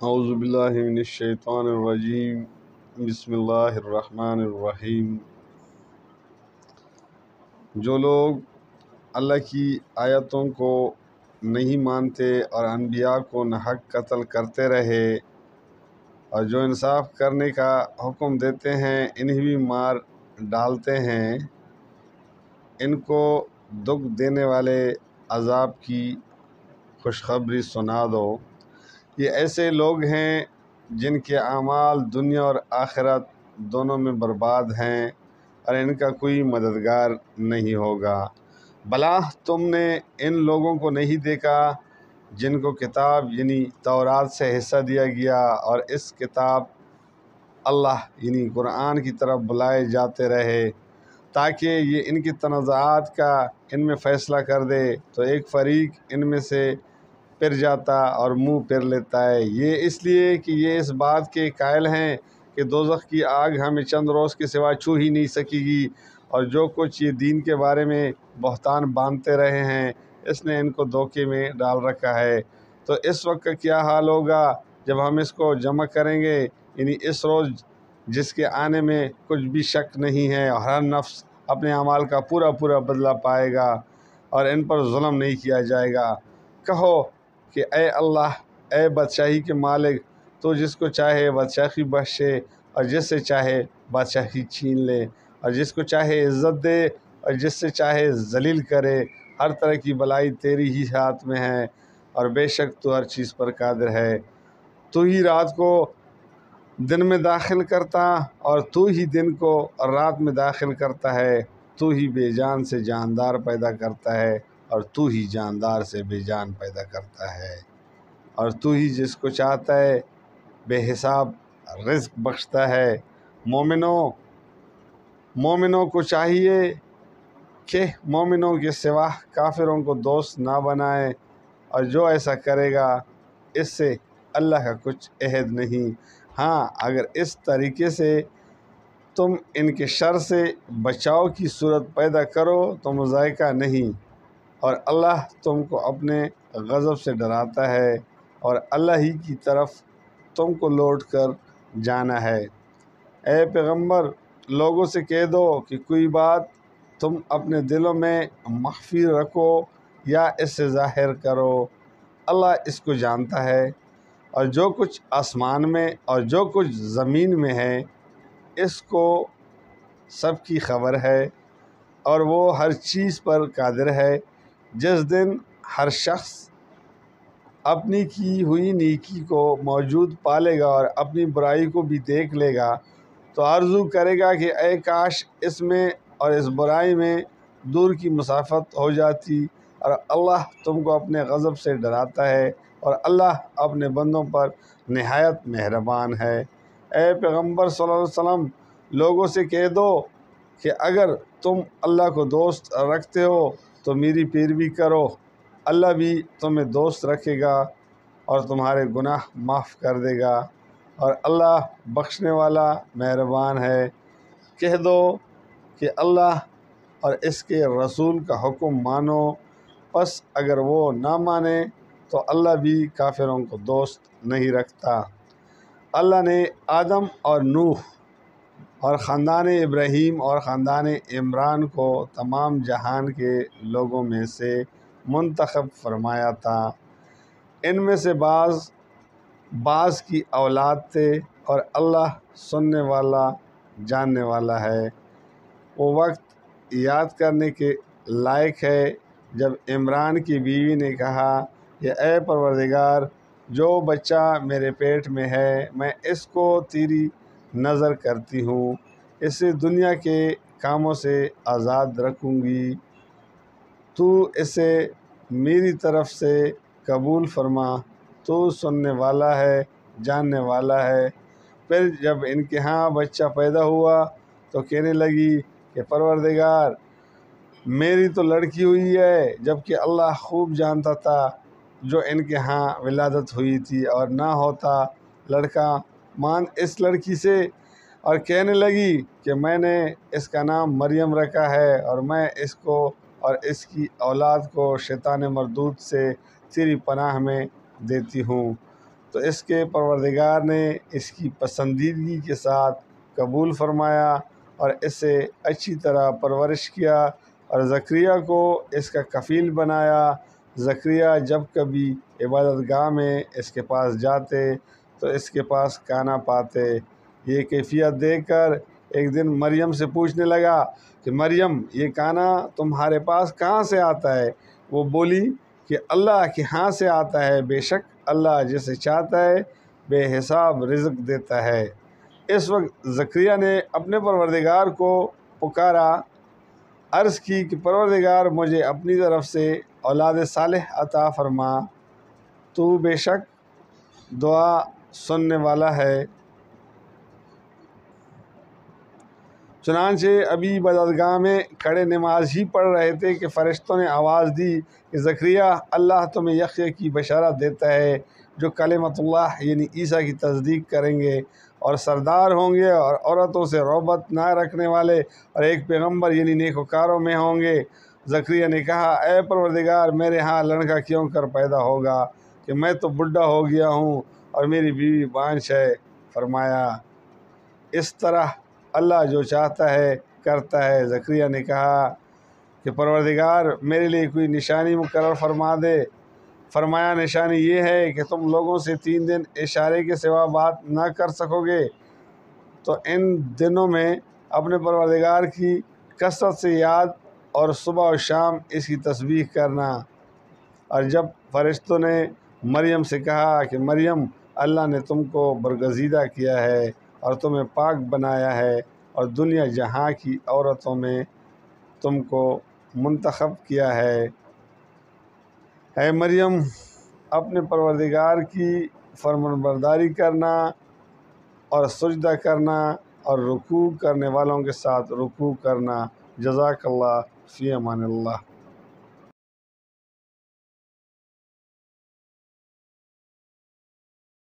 اعوذ باللہ من الشیطان الرجیم بسم اللہ الرحمن الرحیم۔ جو لوگ اللہ کی آیتوں کو نہیں مانتے اور انبیاء کو ناحق قتل کرتے رہے اور جو انصاف کرنے کا حکم دیتے ہیں انہیں بھی مار ڈالتے ہیں، ان کو دکھ دینے والے عذاب کی خوشخبری سنا دو۔ یہ ایسے لوگ ہیں جن کے اعمال دنیا اور آخرت دونوں میں برباد ہیں اور ان کا کوئی مددگار نہیں ہوگا۔ بھلا تم نے ان لوگوں کو نہیں دیکھا جن کو کتاب یعنی تورات سے حصہ دیا گیا اور اس کتاب اللہ یعنی قرآن کی طرف بلائے جاتے رہے تاکہ یہ ان کی تنازعات کا ان میں فیصلہ کر دے، تو ایک فریق ان میں سے پھر جاتا اور منہ پھیر لیتا ہے، یہ اس لیے کہ یہ اس بات کے قائل ہیں کہ دوزخ کی آگ ہمیں چند روز کے سوا چھو ہی نہیں سکے گی، اور جو کچھ یہ دین کے بارے میں بہتان باندھتے رہے ہیں اس نے ان کو دھوکے میں ڈال رکھا ہے۔ تو اس وقت کا کیا حال ہوگا جب ہم اس کو جمع کریں گے، یعنی اس روز جس کے آنے میں کچھ بھی شک نہیں ہے، اور ہر نفس اپنے اعمال کا پورا پورا بدلہ پائے گا اور ان پر ظلم نہیں کیا جائے گا۔ کہو کہ اے اللہ، اے بادشاہی کے مالک، تو جس کو چاہے بادشاہی بخشے اور جس سے چاہے بادشاہی چھین لے، اور جس کو چاہے عزت دے اور جس سے چاہے ذلیل کرے، ہر طرح کی بلائی تیری ہی ہاتھ میں ہے، اور بے شک تو ہر چیز پر قادر ہے۔ تو ہی رات کو دن میں داخل کرتا اور تو ہی دن کو رات میں داخل کرتا ہے، تو ہی بے جان سے جاندار پیدا کرتا ہے اور تو ہی جاندار سے بے جان پیدا کرتا ہے، اور تو ہی جس کو چاہتا ہے بے حساب رزق بخشتا ہے۔ مومنوں کو چاہیے کہ مومنوں کے سوا کافروں کو دوست نہ بنائے، اور جو ایسا کرے گا اس سے اللہ کا کچھ عہد نہیں۔ ہاں، اگر اس طریقے سے تم ان کے شر سے بچاؤ کی صورت پیدا کرو تو مضائقہ نہیں، اور اللہ تم کو اپنے غضب سے ڈراتا ہے اور اللہ ہی کی طرف تم کو لوٹ کر جانا ہے۔ اے پیغمبر، لوگوں سے کہہ دو کہ کوئی بات تم اپنے دلوں میں مخفی رکھو یا اس سے ظاہر کرو، اللہ اس کو جانتا ہے، اور جو کچھ آسمان میں اور جو کچھ زمین میں ہے اس کو سب کی خبر ہے، اور وہ ہر چیز پر قادر ہے۔ جس دن ہر شخص اپنی کی ہوئی نیکی کو موجود پالے گا اور اپنی برائی کو بھی دیکھ لے گا تو آرزو کرے گا کہ اے کاش اس میں اور اس برائی میں دور کی مسافت ہو جاتی، اور اللہ تم کو اپنے غضب سے ڈراتا ہے اور اللہ اپنے بندوں پر نہایت مہربان ہے۔ اے پیغمبر صلی اللہ علیہ وسلم، لوگوں سے کہہ دو کہ اگر تم اللہ کو دوست رکھتے ہو تو میری پیروی کرو، اللہ بھی تمہیں دوست رکھے گا اور تمہارے گناہ معاف کر دے گا، اور اللہ بخشنے والا مہربان ہے۔ کہہ دو کہ اللہ اور اس کے رسول کا حکم مانو، پس اگر وہ نہ مانے تو اللہ بھی کافروں کو دوست نہیں رکھتا۔ اللہ نے آدم اور نوح اور خاندان ابراہیم اور خاندان عمران کو تمام جہان کے لوگوں میں سے منتخب فرمایا تھا۔ ان میں سے بعض کی اولاد تھے، اور اللہ سننے والا جاننے والا ہے۔ وہ وقت یاد کرنے کے لائق ہے جب عمران کی بیوی نے کہا کہ اے پروردگار، جو بچہ میرے پیٹ میں ہے میں اس کو تیری نظر کرتی ہوں، اسے دنیا کے کاموں سے آزاد رکھوں گی، تو اسے میری طرف سے قبول فرما، تو سننے والا ہے جاننے والا ہے۔ پھر جب ان کے ہاں بچہ پیدا ہوا تو کہنے لگی کہ پروردگار، میری تو لڑکی ہوئی ہے، جبکہ اللہ خوب جانتا تھا جو ان کے ہاں ولادت ہوئی تھی، اور نہ ہوتا لڑکا مان اس لڑکی سے، اور کہنے لگی کہ میں نے اس کا نام مریم رکھا ہے، اور میں اس کو اور اس کی اولاد کو شیطان مردود سے تیری پناہ میں دیتی ہوں۔ تو اس کے پروردگار نے اس کی پسندیدگی کے ساتھ قبول فرمایا اور اسے اچھی طرح پرورش کیا اور زکریا کو اس کا کفیل بنایا۔ زکریا جب کبھی عبادت گاہ میں اس کے پاس جاتے تو اس کے پاس کھانا پاتے۔ یہ کیفیت دیکھ کر ایک دن مریم سے پوچھنے لگا کہ مریم، یہ کھانا تمہارے پاس کہاں سے آتا ہے؟ وہ بولی کہ اللہ کے ہاں سے آتا ہے، بے شک اللہ جسے چاہتا ہے بے حساب رزق دیتا ہے۔ اس وقت زکریا نے اپنے پروردگار کو پکارا، عرض کی کہ پروردگار مجھے اپنی طرف سے اولاد صالح عطا فرما، تو بے شک دعا سننے والا ہے۔ چنانچہ ابھی عبادت گاہ میں کھڑے نماز ہی پڑھ رہے تھے کہ فرشتوں نے آواز دی کہ زکریا، اللہ تمہیں یحییٰ کی بشارت دیتا ہے جو کلمۃ اللہ یعنی عیسیٰ کی تصدیق کریں گے اور سردار ہوں گے اور عورتوں سے رغبت نہ رکھنے والے اور ایک پیغمبر یعنی نیکوکاروں میں ہوں گے۔ زکریا نے کہا، اے پروردگار، میرے ہاں لڑکا کیوں کر پیدا ہوگا کہ میں تو بڈھا ہو گیا ہوں اور میری بیوی بانجھ ہے۔ فرمایا، اس طرح اللہ جو چاہتا ہے کرتا ہے۔ زکریا نے کہا کہ پروردگار میرے لیے کوئی نشانی مقرر فرما دے۔ فرمایا، نشانی یہ ہے کہ تم لوگوں سے 3 دن اشارے کے سوا بات نہ کر سکو گے، تو ان دنوں میں اپنے پروردگار کی کثرت سے یاد اور صبح و شام اس کی تسبیح کرنا۔ اور جب فرشتوں نے مریم سے کہا کہ مریم، اللہ نے تم کو برگزیدہ کیا ہے اور تمہیں پاک بنایا ہے اور دنیا جہاں کی عورتوں میں تم کو منتخب کیا ہے، اے مریم اپنے پروردگار کی فرمانبرداری کرنا اور سجدہ کرنا اور رکوع کرنے والوں کے ساتھ رکوع کرنا۔ جزاک اللہ، فی امان اللہ۔